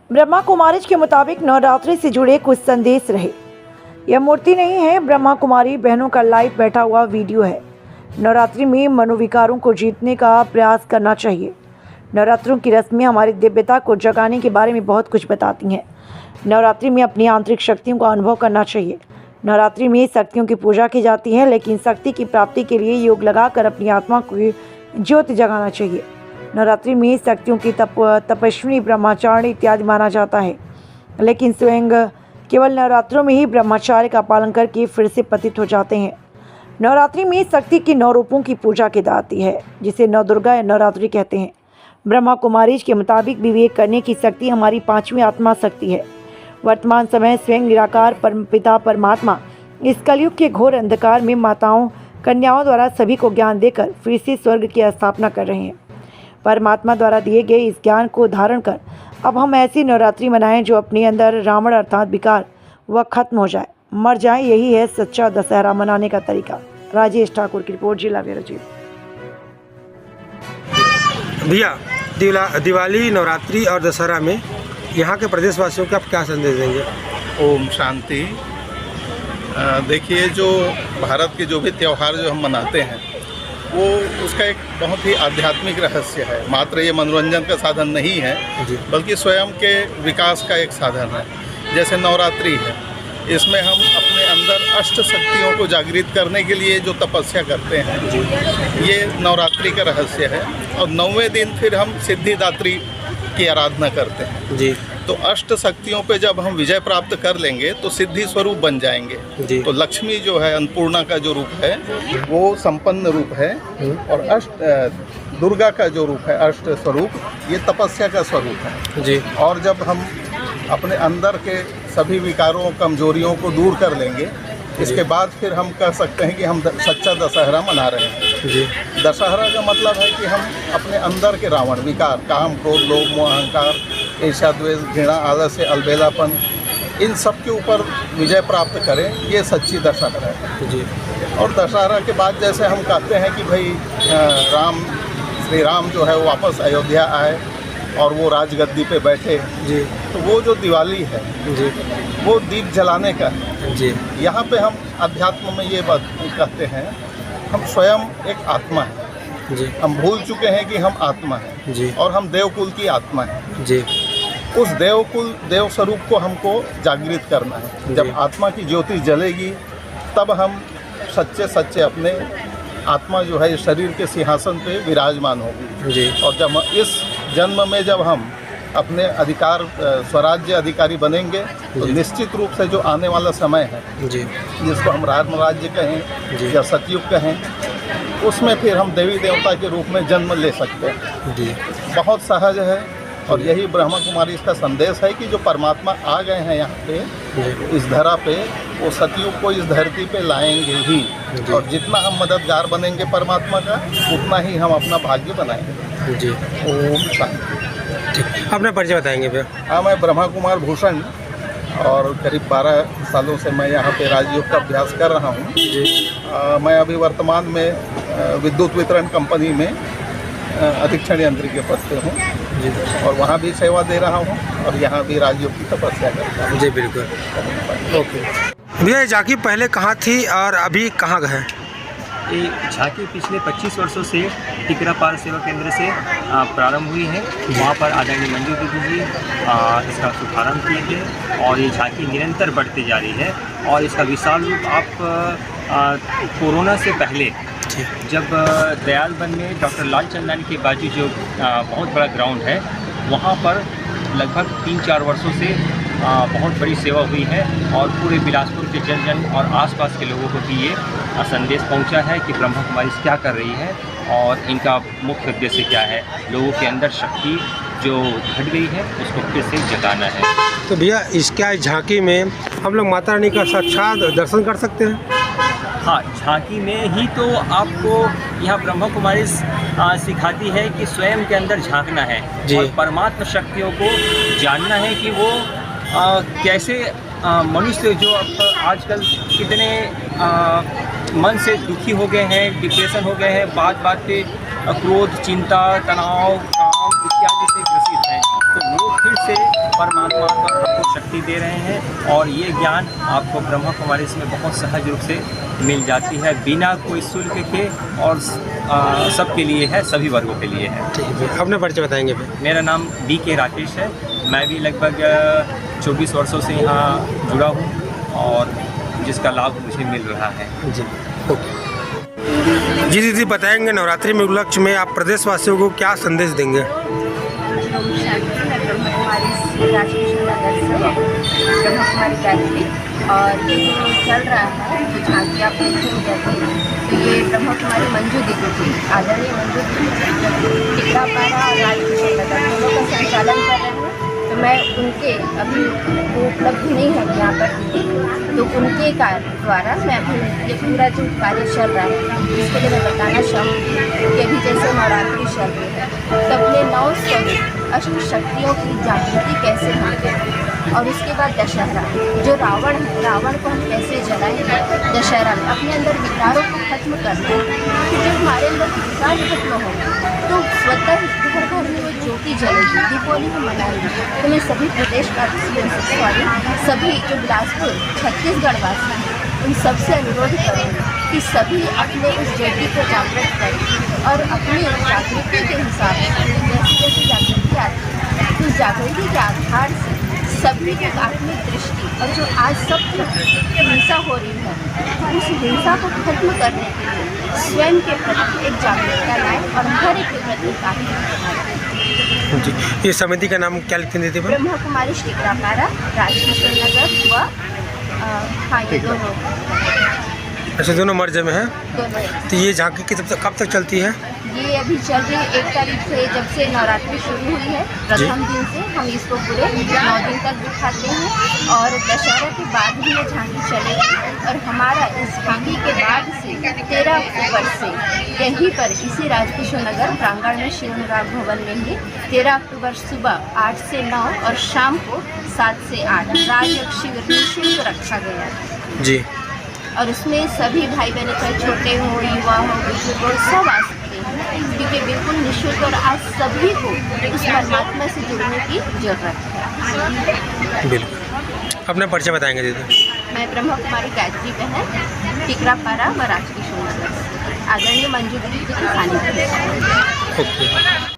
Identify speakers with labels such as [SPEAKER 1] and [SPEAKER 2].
[SPEAKER 1] ब्रह्मा कुमारी के मुताबिक नवरात्रि से जुड़े कुछ संदेश रहे। यह मूर्ति नहीं है, ब्रह्मा कुमारी बहनों का लाइव बैठा हुआ वीडियो है। नवरात्रि में मनोविकारों को जीतने का प्रयास करना चाहिए। नवरात्रों की रस्में हमारी दिव्यता को जगाने के बारे में बहुत कुछ बताती हैं। नवरात्रि में अपनी आंतरिक शक्तियों का अनुभव करना चाहिए। नवरात्रि में शक्तियों की पूजा की जाती है, लेकिन शक्ति की प्राप्ति के लिए योग लगाकर अपनी आत्मा को ज्योति जगाना चाहिए। नवरात्रि में शक्तियों की तपस्विनी ब्रह्मचारिणी इत्यादि माना जाता है, लेकिन स्वयं केवल नवरात्रों में ही ब्रह्मचार्य का पालन करके फिर से पतित हो जाते हैं। नवरात्रि में शक्ति की 9 रूपों की पूजा की जाती है, जिसे नवदुर्गा या नवरात्रि कहते हैं। ब्रह्मा कुमारी के मुताबिक विवेक करने की शक्ति हमारी 5वीं आत्मा शक्ति है। वर्तमान समय स्वयं निराकार परमपिता परमात्मा इस कलयुग के घोर अंधकार में माताओं कन्याओं द्वारा सभी को ज्ञान देकर फिर से स्वर्ग की स्थापना कर रहे हैं। परमात्मा द्वारा दिए गए इस ज्ञान को धारण कर अब हम ऐसी नवरात्रि मनाएं जो अपने अंदर रावण अर्थात विकार वह खत्म हो जाए, मर जाए। यही है सच्चा दशहरा मनाने का तरीका। राजेश ठाकुर की रिपोर्ट, जिला ब्यूरो चीफ।
[SPEAKER 2] भैया, दिवाली, नवरात्रि और दशहरा में यहाँ के प्रदेशवासियों को आप क्या संदेश देंगे?
[SPEAKER 3] ओम शांति। देखिए, जो भारत के जो भी त्यौहार जो हम मनाते हैं वो उसका एक बहुत ही आध्यात्मिक रहस्य है। मात्र ये मनोरंजन का साधन नहीं है, बल्कि स्वयं के विकास का एक साधन है। जैसे नवरात्रि है, इसमें हम अपने अंदर अष्ट शक्तियों को जागृत करने के लिए जो तपस्या करते हैं, ये नवरात्रि का रहस्य है। और 9वें दिन फिर हम सिद्धिदात्री की आराधना करते हैं जी। तो अष्ट शक्तियों पे जब हम विजय प्राप्त कर लेंगे तो सिद्धि स्वरूप बन जाएंगे जी। तो लक्ष्मी जो है, अन्नपूर्णा का जो रूप है वो संपन्न रूप है, और दुर्गा का जो रूप है अष्ट स्वरूप, ये तपस्या का स्वरूप है जी। और जब हम अपने अंदर के सभी विकारों कमजोरियों को दूर कर लेंगे, इसके बाद फिर हम कह सकते हैं कि हम सच्चा दशहरा मना रहे हैं जी। दशहरा का मतलब है कि हम अपने अंदर के रावण विकार, काम, क्रोध, लोभ, मोह, अहंकार, ईर्ष्या, द्वेष, घृणा, आलस्य, अलबेलापन, इन सब के ऊपर विजय प्राप्त करें। ये सच्ची दशहरा है जी। और दशहरा के बाद जैसे हम कहते हैं कि भाई श्री राम जो है वो वापस अयोध्या आए और वो राजगद्दी पे बैठे जी। तो वो जो दिवाली है जी, वो दीप जलाने का है जी। यहाँ पे हम अध्यात्म में ये बात कहते हैं, हम स्वयं एक आत्मा है जी। हम भूल चुके हैं कि हम आत्मा हैं जी, और हम देवकुल की आत्मा हैं जी। उस देव स्वरूप को हमको जागृत करना है। जब आत्मा की ज्योति जलेगी तब हम सच्चे अपने आत्मा जो है शरीर के सिंहासन पे विराजमान होगी जी। और जब इस जन्म में जब हम अपने अधिकार स्वराज्य अधिकारी बनेंगे तो निश्चित रूप से जो आने वाला समय है जी, जिसको हम राम राज्य कहें या सतयुग कहें, उसमें फिर हम देवी देवता के रूप में जन्म ले सकते हैं जी। बहुत सहज है, और यही ब्रह्मा कुमारी इसका संदेश है कि जो परमात्मा आ गए हैं यहाँ पे इस धरा पे, वो सतयुग को इस धरती पे लाएंगे ही। और जितना हम मददगार बनेंगे परमात्मा का, उतना ही हम अपना भाग्य बनाएंगे जी। ओम शांति।
[SPEAKER 2] अपना परिचय बताएंगे फिर?
[SPEAKER 3] हाँ, मैं ब्रह्मा कुमार भूषण, और करीब 12 सालों से मैं यहाँ पे राजयोग का अभ्यास कर रहा हूँ जी। मैं अभी वर्तमान में विद्युत वितरण कंपनी में अधीक्षण यंत्री के पद पे हूँ जी, और वहाँ भी सेवा दे रहा हूँ, और यहाँ भी राजयोग की तपस्या करता हूँ जी। बिल्कुल,
[SPEAKER 2] ओके। भैया, झांकी पहले कहाँ थी और अभी कहाँ गए?
[SPEAKER 4] ये झांकी पिछले 25 वर्षों से टिकरापाल सेवा केंद्र से प्रारंभ हुई है। वहाँ पर आदरणीय मंजू दीदी जी इसका शुभारंभ किए थे, और ये झांकी निरंतर बढ़ती जा रही है। और इसका विशाल रूप आप कोरोना से पहले जब दयालबन में डॉक्टर लाल चंदानी के बाजू जो बहुत बड़ा ग्राउंड है, वहाँ पर लगभग 3-4 वर्षों से बहुत बड़ी सेवा हुई है, और पूरे बिलासपुर के जन और आसपास के लोगों को भी ये संदेश पहुंचा है कि ब्रह्मा कुमारी क्या कर रही है और इनका मुख्य उद्देश्य क्या है। लोगों के अंदर शक्ति जो घट गई है उसको फिर से जगाना है।
[SPEAKER 2] तो भैया, इसका झांकी में हम लोग माता रानी का साक्षात दर्शन कर सकते हैं?
[SPEAKER 4] हाँ, झांकी में ही तो आपको यहाँ ब्रह्मा कुमारी सिखाती है कि स्वयं के अंदर झांकना है और परमात्मा शक्तियों को जानना है कि वो कैसे मनुष्य जो आजकल कितने मन से दुखी हो गए हैं, डिप्रेशन हो गए हैं, बात पे क्रोध, चिंता, तनाव, काम इत्यादि से ग्रसित हैं। तो वो फिर से परमात्मा का आपको शक्ति दे रहे हैं और ये ज्ञान आपको ब्रह्मा कुमारी में बहुत सहज रूप से मिल जाती है, बिना कोई शुल्क के, और सबके लिए है, सभी वर्गों के लिए है।
[SPEAKER 2] ठीक है, अपने परिचय बताएंगे फिर।
[SPEAKER 4] मेरा नाम BK राकेश है। मैं भी लगभग 24 वर्षों से यहाँ जुड़ा हूँ और जिसका लाभ मुझे मिल रहा है।
[SPEAKER 2] जी, ओके जी। दीदी बताएंगे नवरात्रि में उपलक्ष्य में आप प्रदेशवासियों को क्या संदेश देंगे?
[SPEAKER 5] मैं ब्रह्मा कुमारी राजकिशन नगर से ब्रह्मा कुमारी गायत्री, और ये जो चल रहा है जो झांकी आप देखते हैं, तो ये ब्रह्मा कुमारी मंजू दीदी जी, आदरणीय मंजू दीदी टिकरापारा और राजकिशन नगर दोनों का संचालन कर रहे हैं। तो मैं उनके अभी वो उपलब्ध नहीं है यहाँ पर दीदी, तो उनके कार्य द्वारा मैं अभी ये पूरा जो कार्य चल रहा है इसके लिए मैं बताना चाहूँगी कि अभी जैसे नवरात्रि चल रही है तो अपने 9 स्वरूप अष्ट शक्तियों की जागृति कैसे होती है, और उसके बाद दशहरा, जो रावण है, रावण को हम कैसे जलाएंगे दशहरा में, अपने अंदर विकारों को खत्म करना है। कि जब हमारे अंदर विकार खत्म होगा तो स्वतः घर घर में वो ज्योति जलेगी, दीपावली को मनाएंगे। तो मैं सभी प्रदेश का सभी जो बिलासपुर छत्तीसगढ़ वासी हैं उन सबसे अनुरोध करेंगे कि सभी अपने उस ज्योति को जागृत करें और अपनी जागृति के हिसाब से जैसे जैसे जागृति आती है उस जागृति के आधार से सभी की आत्मिक दृष्टि, और जो आज सब हिंसा हो रही है उस हिंसा को खत्म करने के लिए स्वयं के प्रति एक जागरूकता लाएं और हर एक के प्रति कार्य।
[SPEAKER 2] जी, ये समिति का नाम क्या लिखते हैं दीदी?
[SPEAKER 5] ब्रह्मा कुमारी टिकरापारा, राजकिशन नगर व हाँ ये दोनों।
[SPEAKER 2] अच्छा, दोनों मर्ज में है।
[SPEAKER 5] दोनों।
[SPEAKER 2] तो ये झांकी कब तक चलती है?
[SPEAKER 5] ये अभी चल रही है 1 तारीख से, जब से नवरात्रि शुरू हुई है प्रथम दिन से हम इसको पूरे 9 दिन तक दिखाते हैं, और दशहरा के बाद भी ये झांकी चलेगी। और हमारा इस झांकी के बाद से 13 अक्टूबर से यहीं पर इसी राजकिशन नगर प्रांगण में शिव अनुराग भवन में ही 13 अक्टूबर सुबह 8 से 9 और शाम को 7 से 8 राजयोग शिविर निःशुल्क रखा गया है
[SPEAKER 2] जी।
[SPEAKER 5] और उसमें सभी भाई बहनें चाहे छोटे हों, युवा हो, बुजुर्ग हो, सब आ सकते हैं, क्योंकि बिल्कुल निःशुल्क, और आज सभी को उस परमात्मा से जुड़ने की जरूरत है।
[SPEAKER 2] बिल्कुल, अपना परिचय बताएंगे दीदी?
[SPEAKER 5] मैं ब्रह्मा कुमारी गायत्री बहन टिकरापारा व राजकिशन नगर, आदरणीय मंजू दीदी की सानिध्य।
[SPEAKER 2] ओके।